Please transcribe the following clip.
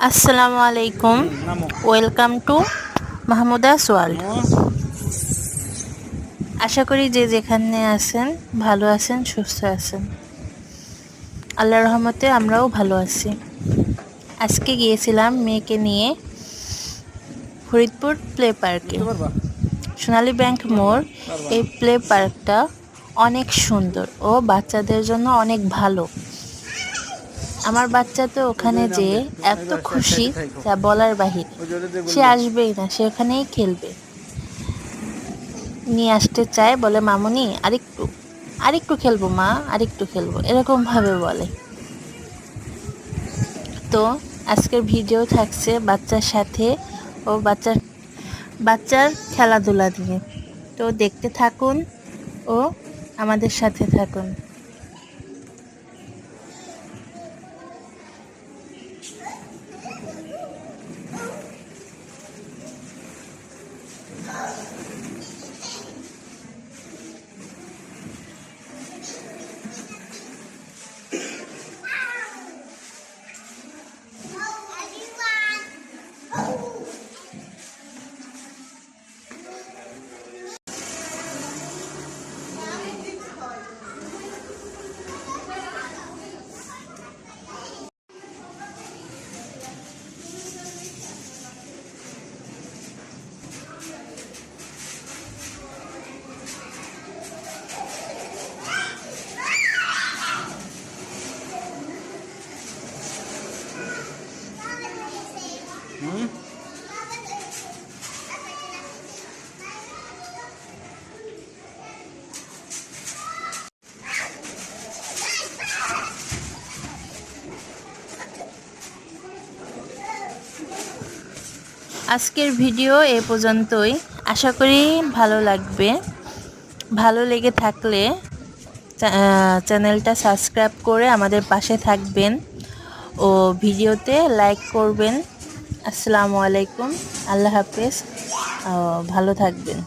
আসসালামু আলাইকুম, welcome to Mahmuda's world. আশা করি যে যেখানে আছেন ভালো আছেন, সুস্থ আছেন। আল্লাহর রহমতে আমরাও ভালো আছি। আজকে গিয়েছিলাম মেয়েকে নিয়ে ফরিদপুর প্লে পার্কে। সোনালী ব্যাংক মোড় এই প্লে পার্কটা অনেক সুন্দর ও বাচ্চাদের জন্য অনেক ভালো। আমার বাচ্চা তো ওখানে যেয়ে এত খুশি যা বলার বাহিরে। সে আসবেই না, সে ওখানেই খেলবে। নিয়ে আসতে চায়, বলে মামুনি আরেকটু আরেকটু খেলবো মা, আরেকটু খেলবো, এরকম ভাবে বলে। তো আজকের ভিডিও থাকছে বাচ্চার সাথে ও বাচ্চার খেলাধুলা দিয়ে। তো দেখতে থাকুন ও আমাদের সাথে থাকুন। আজকের ভিডিও এ পর্যন্তই। আশা করি ভালো লাগবে। ভালো লেগে থাকলে চ্যানেলটা সাবস্ক্রাইব করে আমাদের পাশে থাকবেন ও ভিডিওতে লাইক করবেন। আসসালামু আলাইকুম, আল্লাহ হাফেজ, ভালো থাকবেন।